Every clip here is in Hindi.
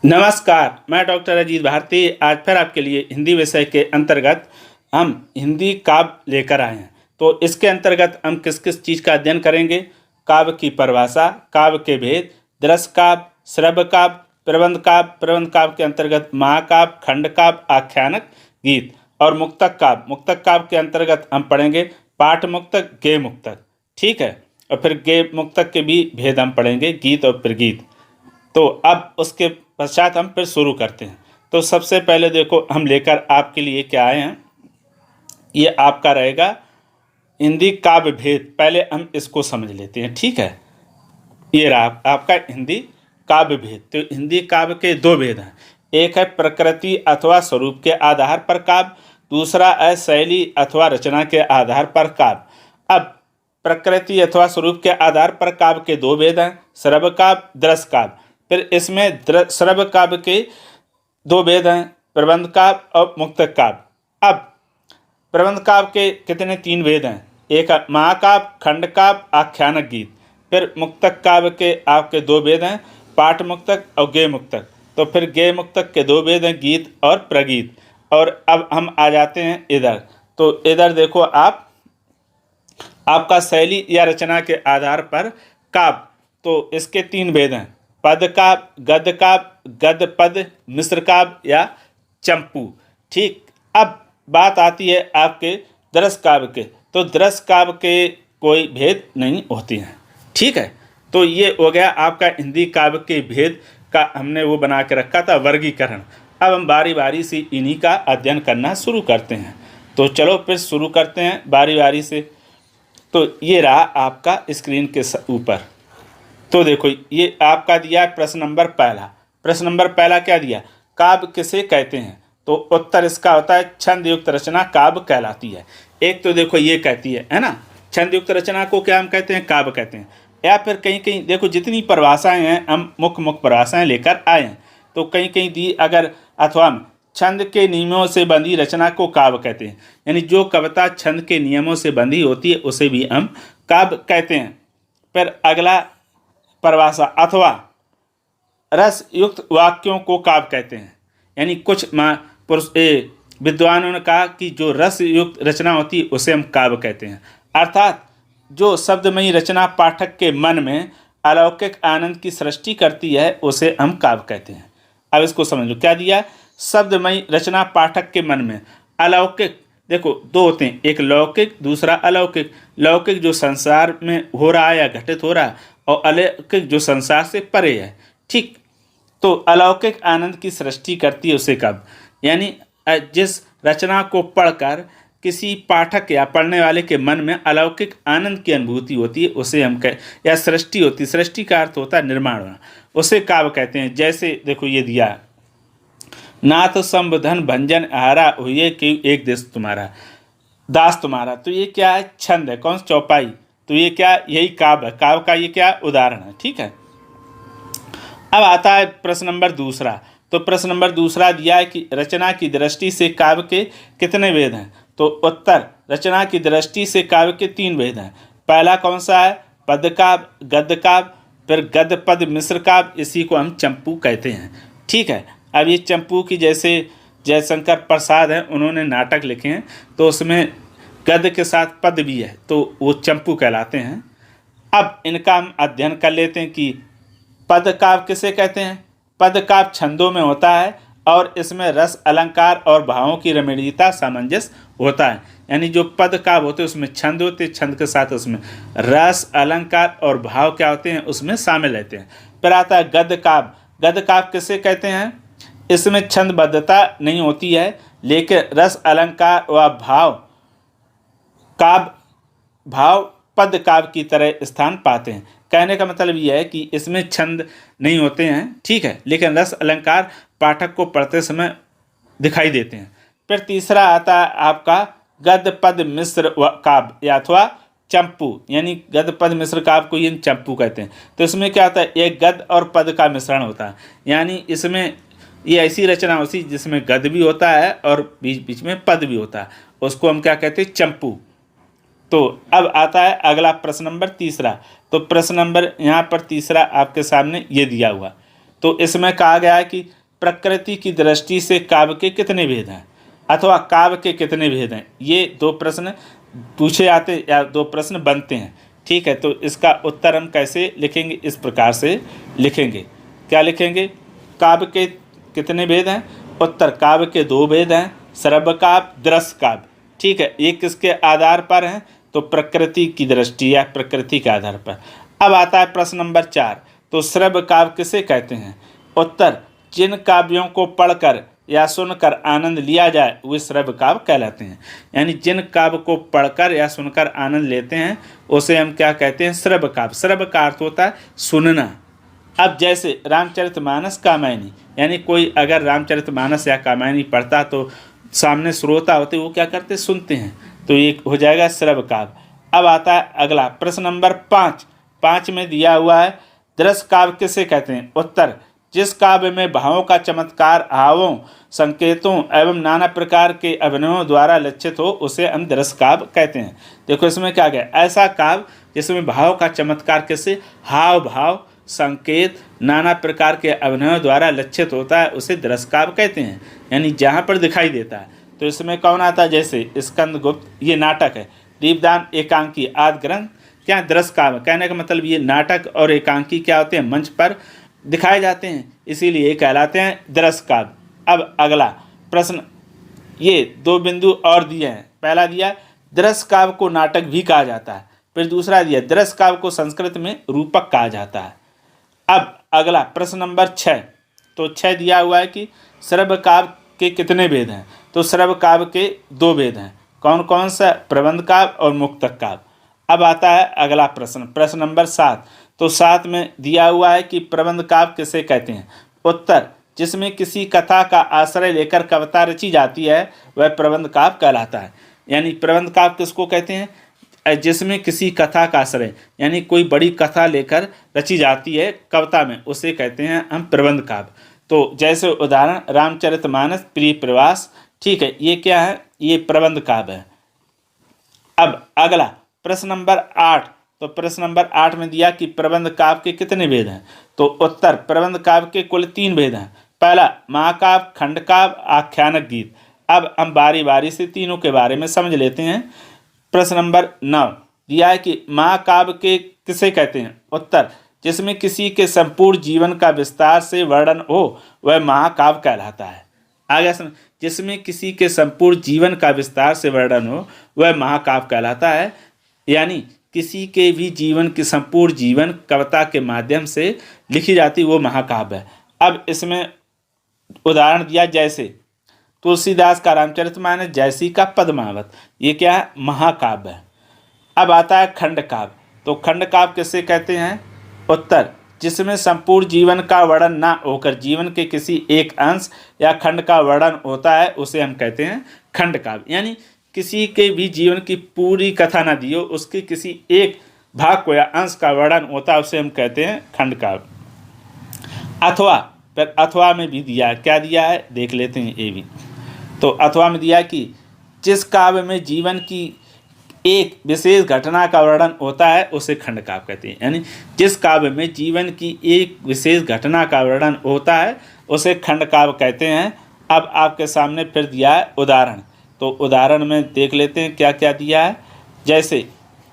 नमस्कार, मैं डॉक्टर अजीत भारती आज फिर आपके लिए हिंदी विषय के अंतर्गत हम हिंदी काव्य लेकर आए हैं। तो इसके अंतर्गत हम किस किस चीज़ का अध्ययन करेंगे? काव्य की परिभाषा, काव्य के भेद, दृश्य काव्य, श्रव्य काव्य, प्रबंध काव्य। प्रबंध काव्य के अंतर्गत महाकाव्य, खंड काव्य, आख्यानक, गीत और मुक्तक काव्य। मुक्तक काव्य के अंतर्गत हम पढ़ेंगे पाठ मुक्तक, गेय मुक्तक। ठीक है, और फिर गेय मुक्तक के भी भेद हम पढ़ेंगे, गीत और प्रगीत। तो अब उसके पश्चात हम फिर शुरू करते हैं। तो सबसे पहले देखो हम लेकर आपके लिए क्या आए हैं, ये आपका रहेगा हिंदी काव्य भेद। पहले हम इसको समझ लेते हैं। ठीक है, ये रहा आपका हिंदी काव्य भेद। तो हिंदी काव्य के दो भेद हैं, एक है प्रकृति अथवा स्वरूप के आधार पर काव्य, दूसरा है शैली अथवा रचना के आधार पर काव्य। अब प्रकृति अथवा स्वरूप के आधार पर काव्य के दो भेद हैं, श्रव्य काव्य, दृश्य काव्य। फिर इसमें श्रव्य काव्य के दो भेद हैं, प्रबंध काव्य और मुक्तक काव्य। अब प्रबंध काव्य के कितने तीन भेद हैं, एक महाकाव्य, खंड काव्य, आख्यानक, गीत। फिर मुक्तक काव्य के आपके दो भेद हैं, पाठ मुक्तक और गेय मुक्तक। तो फिर गेय मुक्तक के दो भेद हैं, गीत और प्रगीत। और अब हम आ जाते हैं इधर। तो इधर देखो आपका शैली या रचना के आधार पर काव्य। तो इसके तीन भेद हैं, पद काव्य, गद्य काव्य, गद्य पद, मिश्र काव्य या चंपू। ठीक, अब बात आती है आपके दृश्य काव्य के। तो दृश्य काव्य के कोई भेद नहीं होते हैं। ठीक है, तो ये हो गया आपका हिंदी काव्य के भेद का हमने वो बना के रखा था वर्गीकरण। अब हम बारी बारी से इन्हीं का अध्ययन करना शुरू करते हैं। तो चलो फिर शुरू करते हैं बारी बारी से। तो ये रहा आपका स्क्रीन के ऊपर। तो देखो ये आपका दिया है प्रश्न नंबर पहला। प्रश्न नंबर पहला क्या दिया, काव्य किसे कहते हैं? तो उत्तर इसका होता है छंद युक्त रचना काव्य कहलाती है। एक तो देखो ये कहती है ना, छंद युक्त रचना को क्या हम कहते हैं, काव्य कहते हैं। या फिर कहीं कहीं देखो जितनी परिभाषाएं हैं हम मुख्य परिभाषाएं लेकर आए हैं। तो कहीं कहीं दी अगर अथवा छंद के नियमों से बंधी रचना को काव्य कहते हैं, यानी जो कविता छंद के नियमों से बंधी होती है उसे भी हम काव्य कहते हैं। फिर अगला परिभाषा, अथवा रस युक्त वाक्यों को काव्य कहते हैं। यानी कुछ विद्वानों ने कहा कि जो रस युक्त रचना होती है उसे हम काव्य कहते हैं। अर्थात जो शब्दमयी रचना पाठक के मन में अलौकिक आनंद की सृष्टि करती है उसे हम काव्य कहते हैं। अब इसको समझो क्या दिया, शब्दमयी रचना पाठक के मन में अलौकिक। देखो दो होते हैं, एक लौकिक दूसरा अलौकिक। लौकिक जो संसार में हो रहा है या घटित हो रहा है, और अलौकिक जो संसार से परे है। ठीक, तो अलौकिक आनंद की सृष्टि करती है उसे काव्य। यानी जिस रचना को पढ़कर किसी पाठक या पढ़ने वाले के मन में अलौकिक आनंद की अनुभूति होती है उसे हम या सृष्टि होती है, सृष्टि का अर्थ होता है निर्माण होना, उसे काव्य कहते हैं। जैसे देखो ये दिया, नाथ संबधन भंजन आहारा हुए कि एक देश तुम्हारा दास तुम्हारा। तो ये क्या है, छंद है, कौन सा, चौपाई। तो ये क्या, यही काव्य है, काव्य का ये क्या उदाहरण है। ठीक है, अब आता है प्रश्न नंबर दूसरा। तो प्रश्न नंबर दूसरा दिया है कि रचना की दृष्टि से काव्य के कितने भेद हैं? तो उत्तर, रचना की दृष्टि से काव्य के तीन भेद हैं। पहला कौन सा है, पद काव्य, गद्य काव्य, फिर गद्य पद मिश्र काव्य। इसी को हम चंपू कहते हैं। ठीक है, अब ये चंपू की जैसे जयशंकर प्रसाद हैं, उन्होंने नाटक लिखे हैं, तो उसमें गद्य के साथ पद भी है, तो वो चंपू कहलाते हैं। अब इनका हम अध्ययन कर लेते हैं कि पद काव्य किसे कहते हैं। पद काव्य छंदों में होता है और इसमें रस, अलंकार और भावों की रमणीयता, सामंजस्य होता है। यानी जो पद काव्य होते हैं उसमें छंद होते हैं, छंद के साथ उसमें रस, अलंकार और भाव क्या होते हैं उसमें शामिल रहते हैं। फिर आता है गद्य काव्य। गद्य काव्य किसे कहते हैं, इसमें छंदबद्धता नहीं होती है, लेकिन रस, अलंकार व भाव पद काव्य की तरह स्थान पाते हैं। कहने का मतलब यह है कि इसमें छंद नहीं होते हैं, ठीक है, लेकिन रस, अलंकार पाठक को पढ़ते समय दिखाई देते हैं। फिर तीसरा आता है आपका गद्य पद मिश्र काव्य अथवा चंपू। यानी गद्य पद मिश्र काव्य को ये चंपू कहते हैं। तो इसमें क्या होता है, एक गद्य और पद का मिश्रण होता है। यानी इसमें ये ऐसी रचना होती है जिसमें गद्य भी होता है और बीच बीच में पद भी होता है, उसको हम क्या कहते हैं, चंपू। तो अब आता है अगला प्रश्न नंबर तीसरा। तो प्रश्न नंबर यहाँ पर तीसरा आपके सामने ये दिया हुआ। तो इसमें कहा गया है कि प्रकृति की दृष्टि से काव्य के कितने भेद हैं अथवा काव्य के कितने भेद हैं। ये 2 प्रश्न पूछे जाते या 2 प्रश्न बनते हैं। ठीक है, तो इसका उत्तर हम कैसे लिखेंगे, इस प्रकार से लिखेंगे। क्या लिखेंगे, काव्य के कितने भेद हैं। उत्तर, काव्य के 2 भेद हैं, श्रव्य काव्य, दृश्य काव्य। ठीक है, ये किसके आधार पर हैं, तो प्रकृति की दृष्टि या प्रकृति के आधार पर। अब आता है प्रश्न नंबर 4, तो श्रव्य काव्य किसे कहते हैं। उत्तर, जिन काव्यों को पढ़कर या सुनकर आनंद लिया जाए वे श्रव्य काव्य कहलाते हैं। यानी जिन काव्य को पढ़कर या सुनकर आनंद लेते हैं उसे हम क्या कहते हैं, श्रव्य काव्य। श्रव्य का अर्थ होता है सुनना। अब जैसे रामचरितमानस, कामायनी, यानी कोई अगर रामचरितमानस या कामायनी पढ़ता तो सामने श्रोता होते, वो क्या करते, सुनते हैं, तो ये हो जाएगा श्रव्य काव्य। अब आता है अगला प्रश्न नंबर 5 में दिया हुआ है, दृश्य काव्य किसे कहते हैं। उत्तर, जिस काव्य में भावों का चमत्कार, भावों, संकेतों एवं नाना प्रकार के अभिनयों द्वारा लक्षित हो उसे हम दृश्य काव्य कहते हैं। देखो इसमें क्या गया, ऐसा काव्य जिसमें भाव का चमत्कार किसे, हाव भाव, संकेत, नाना प्रकार के अभिनयों द्वारा लक्षित होता है उसे दृश्य काव्य कहते हैं। यानी जहाँ पर दिखाई देता है। तो इसमें कौन आता है, जैसे स्कंदगुप्त, ये नाटक है। दीपदान, एकांकी आदि ग्रंथ क्या दृश्य काव्य। कहने का मतलब ये नाटक और एकांकी क्या होते हैं, मंच पर दिखाए जाते हैं, इसीलिए ये कहलाते हैं दृश्य काव्य। अब अगला प्रश्न, ये 2 बिंदु और दिए हैं। पहला दिया दृश्य काव्य को नाटक भी कहा जाता है, फिर दूसरा दिया दृश्य काव्य को संस्कृत में रूपक कहा जाता है। अब अगला प्रश्न नंबर 6, तो 6 दिया हुआ है कि श्रव्य काव्य के कितने भेद हैं। तो श्रव्य काव्य के 2 भेद हैं, कौन कौन सा, प्रबंध काव्य और मुक्तक काव्य। अब आता है अगला प्रश्न, प्रश्न नंबर 7, तो 7 में दिया हुआ है कि प्रबंध काव्य किसे कहते हैं। उत्तर, जिसमें किसी कथा का आश्रय लेकर कविता रची जाती है वह प्रबंध काव्य कहलाता है। यानी प्रबंध काव्य किसको कहते हैं, जिसमें किसी कथा का आश्रय, यानी कोई बड़ी कथा लेकर रची जाती है कविता में, उसे कहते हैं हम प्रबंध काव्य। तो जैसे उदाहरण रामचरितमानस, प्रिय प्रवास, ठीक है, ये क्या है, ये प्रबंध काव्य है। अब अगला प्रश्न नंबर 8, तो प्रश्न नंबर 8 में दिया कि प्रबंध काव्य के कितने भेद हैं। तो उत्तर, प्रबंध काव्य के कुल 3 भेद हैं। पहला महाकाव्य, खंड काव्य, आख्यानक गीत। अब हम बारी बारी से तीनों के बारे में समझ लेते हैं। प्रश्न नंबर 9 दिया है कि महाकाव्य के किसे कहते हैं। उत्तर, जिसमें किसी के संपूर्ण जीवन का विस्तार से वर्णन हो वह महाकाव्य कहलाता है। आगे सुन, जिसमें किसी के संपूर्ण जीवन का विस्तार से वर्णन हो वह महाकाव्य कहलाता है। यानी किसी के भी जीवन की संपूर्ण जीवन कविता के माध्यम से लिखी जाती वो महाकाव्य है। अब इसमें उदाहरण दिया, जैसे तुलसीदास का रामचरितमानस, जैसी का पद्मावत, ये क्या है, महाकाव्य है। अब आता है खंड काव्य, तो खंड काव्य किसे कहते हैं। उत्तर, जिसमें संपूर्ण जीवन का वर्णन ना होकर जीवन के किसी एक अंश या खंड का वर्णन होता है उसे हम कहते हैं खंड काव्य। यानी किसी के भी जीवन की पूरी कथा ना दी हो, उसके किसी एक भाग को या अंश का वर्णन होता है उसे हम कहते हैं खंड काव्य। अथवा, फिर अथवा में भी दिया है, क्या दिया है देख लेते हैं ये भी। तो अथवा में दिया कि जिस काव्य में जीवन की एक विशेष घटना का वर्णन होता है उसे खंड काव्य कहते हैं। यानी जिस काव्य में जीवन की एक विशेष घटना का वर्णन होता है उसे खंड काव्य कहते हैं। अब आपके सामने फिर दिया है उदाहरण, तो उदाहरण में देख लेते हैं क्या क्या दिया है।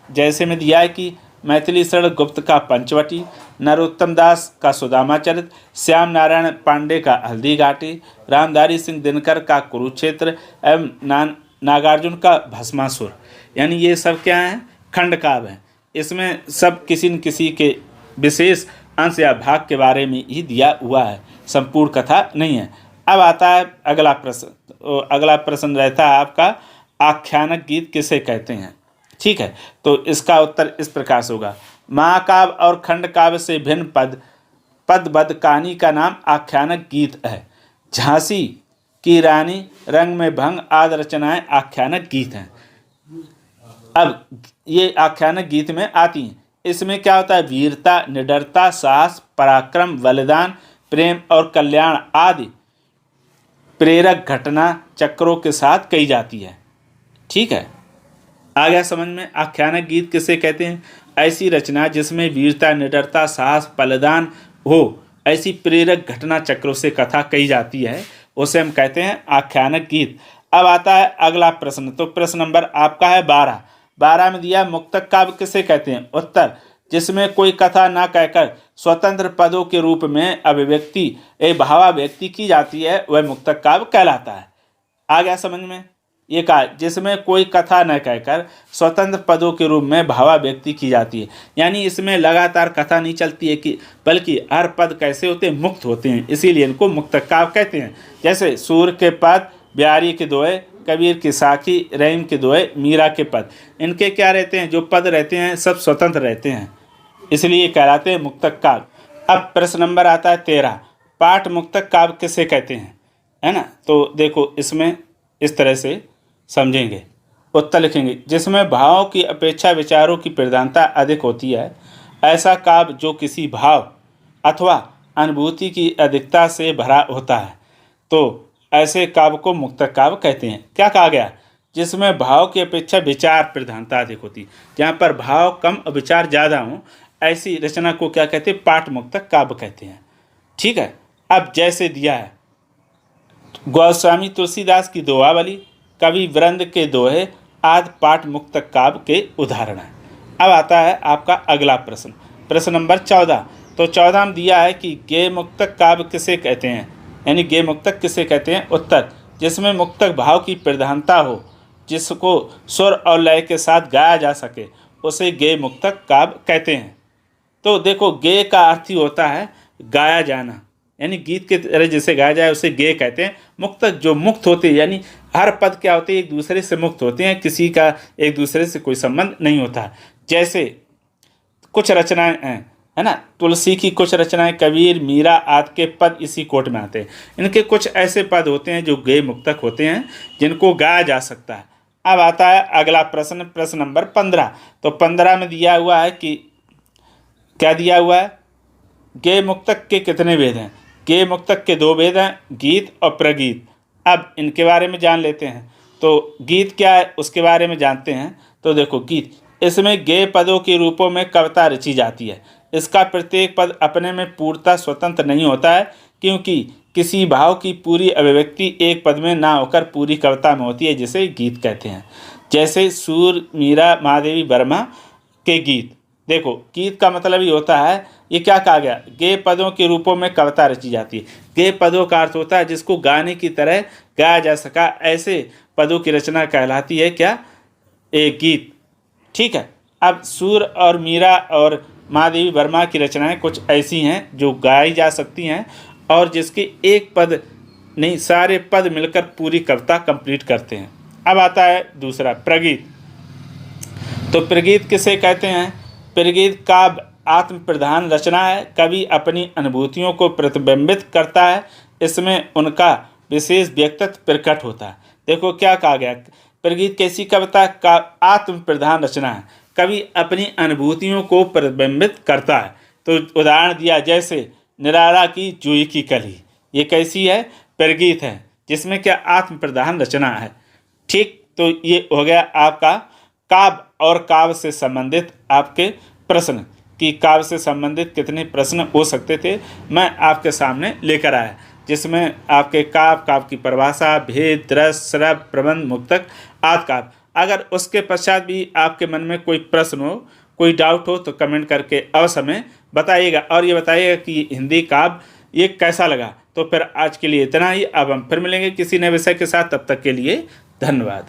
जैसे में दिया है कि मैथिली शरण गुप्त का पंचवटी, नरोत्तम दास का सुदामाचरित, श्याम नारायण पांडे का हल्दी घाटी, रामधारी सिंह दिनकर का कुरुक्षेत्र एवं नागार्जुन का भस्मासुर। यानी ये सब क्या हैं, खंड काव्य हैं। इसमें सब किसी न किसी के विशेष अंश या भाग के बारे में ही दिया हुआ है, संपूर्ण कथा नहीं है। अब आता है अगला प्रश्न। अगला प्रश्न रहता है आपका, आख्यानक गीत किसे कहते हैं। ठीक है, तो इसका उत्तर इस प्रकार से होगा, महाकाव्य और खंड काव्य से भिन्न पदबद्ध कहानी का नाम आख्यानक गीत है। झांसी की रानी, रंग में भंग आदि रचनाएं आख्यानक गीत हैं। अब ये आख्यानक गीत में आती हैं। इसमें क्या होता है, वीरता, निडरता, साहस, पराक्रम, बलिदान, प्रेम और कल्याण आदि प्रेरक घटना चक्रों के साथ कही जाती है। ठीक है, आ गया समझ में। आख्यानक गीत किसे कहते हैं, ऐसी रचना जिसमें वीरता, निडरता, साहस, बलिदान हो ऐसी प्रेरक घटना चक्रों से कथा कही जाती है, उसे हम कहते हैं आख्यानक गीत। अब आता है अगला प्रश्न। तो प्रश्न नंबर आपका है 12 में दिया मुक्तक काव्य किसे कहते हैं? उत्तर, जिसमें कोई कथा न कहकर स्वतंत्र पदों के रूप में अभिव्यक्ति भावाभिव्यक्ति की जाती है, वह मुक्तक काव्य कहलाता है। आ गया समझ में? ये कहा जिसमें कोई कथा न कहकर स्वतंत्र पदों के रूप में भावाभिव्यक्ति की जाती है, यानी इसमें लगातार कथा नहीं चलती है कि बल्कि हर पद कैसे होते हैं? मुक्त होते हैं, इसीलिए इनको मुक्तक काव्य कहते हैं। जैसे सूर के पद, ब्यारी के दोहे, कबीर की साखी, रहीम के दोहे, मीरा के पद, इनके क्या रहते हैं? जो पद रहते हैं सब स्वतंत्र रहते हैं, इसलिए कहलाते हैं मुक्तक काव्य। अब प्रश्न नंबर आता है 13, पाठ मुक्तक काव्य किसे कहते हैं? है ना? तो देखो इसमें इस तरह से समझेंगे, उत्तर लिखेंगे। जिसमें भावों की अपेक्षा विचारों की प्रधानता अधिक होती है, ऐसा काव्य जो किसी भाव अथवा अनुभूति की अधिकता से भरा होता है, तो ऐसे काव्य को मुक्तक काव्य कहते हैं। क्या कहा गया? जिसमें भाव की अपेक्षा विचार प्रधानता अधिक होती, जहाँ पर भाव कम और विचार ज़्यादा हों, ऐसी रचना को क्या कहते हैं? पाठ मुक्तक काव्य कहते हैं। ठीक है। अब जैसे दिया है गोस्वामी तुलसीदास की दोहावली, कवि वृंद के दोहे आदि पाठ मुक्तक काव्य के उदाहरण हैं। अब आता है आपका अगला प्रश्न, प्रश्न नंबर 14। तो 14 में दिया है कि गेय मुक्तक काव्य किसे कहते हैं? यानी गेय मुक्तक किसे कहते हैं? उत्तर, जिसमें मुक्तक भाव की प्रधानता हो, जिसको सुर और लय के साथ गाया जा सके, उसे गेय मुक्तक काव्य कहते हैं। तो देखो गेय का अर्थ ही होता है गाया जाना, यानी गीत के तरह जैसे गाया जाए उसे गेय कहते हैं। मुक्तक जो मुक्त होते हैं, यानी हर पद क्या होते हैं? एक दूसरे से मुक्त होते हैं, किसी का एक दूसरे से कोई संबंध नहीं होता। जैसे कुछ रचनाएं हैं, है ना, तुलसी की कुछ रचनाएं, कबीर, मीरा आदि के पद इसी कोट में आते हैं। इनके कुछ ऐसे पद होते हैं जो गेय मुक्तक होते हैं, जिनको गाया जा सकता है। अब आता है अगला प्रश्न, प्रश्न नंबर 15। तो 15 में दिया हुआ है कि क्या दिया हुआ है? गेय मुक्तक के कितने भेद हैं? गेय मुक्तक के 2 भेद हैं, गीत और प्रगीत। अब इनके बारे में जान लेते हैं। तो गीत क्या है उसके बारे में जानते हैं। तो देखो गीत, इसमें गेय पदों के रूपों में कविता रची जाती है। इसका प्रत्येक पद अपने में पूर्णतः स्वतंत्र नहीं होता है, क्योंकि किसी भाव की पूरी अभिव्यक्ति एक पद में ना होकर पूरी कविता में होती है, जिसे गीत कहते हैं। जैसे सूर, मीरा, महादेवी वर्मा के गीत। देखो गीत का मतलब ही होता है, ये क्या कहा गया? गेय पदों के रूपों में कविता रची जाती है। गेय पदों का अर्थ होता है जिसको गाने की तरह गाया जा सका, ऐसे पदों की रचना कहलाती है क्या? एक गीत। ठीक है। अब सूर और मीरा और महादेवी वर्मा की रचनाएं कुछ ऐसी हैं जो गाई जा सकती हैं और जिसके एक पद नहीं सारे पद मिलकर पूरी कविता कंप्लीट करते हैं। अब आता है दूसरा प्रगीत। तो प्रगीत किसे कहते हैं? प्रगीत काव्य आत्म प्रधान रचना है। कवि अपनी अनुभूतियों को प्रतिबिंबित करता है, इसमें उनका विशेष व्यक्तित्व प्रकट होता है। देखो क्या कहा गया? प्रगीत कैसी कविता का आत्म प्रधान रचना है, कवि अपनी अनुभूतियों को प्रतिबिंबित करता है। तो उदाहरण दिया जैसे निराला की जूही की कली, ये कैसी है? प्रगीत है, जिसमें क्या आत्म प्रधान रचना है। ठीक, तो ये हो गया आपका काव्य और काव्य से संबंधित आपके प्रश्न कि काव्य से संबंधित कितने प्रश्न हो सकते थे, मैं आपके सामने लेकर आया, जिसमें आपके काव्य की परिभाषा, भेद, रस, श्रव, प्रबंध, मुक्तक आदि काव्य। अगर उसके पश्चात भी आपके मन में कोई प्रश्न हो, कोई डाउट हो, तो कमेंट करके अवश्य हमें बताइएगा और ये बताइएगा कि हिंदी काव्य ये कैसा लगा। तो फिर आज के लिए इतना ही। अब हम फिर मिलेंगे किसी नए विषय के साथ, तब तक के लिए धन्यवाद।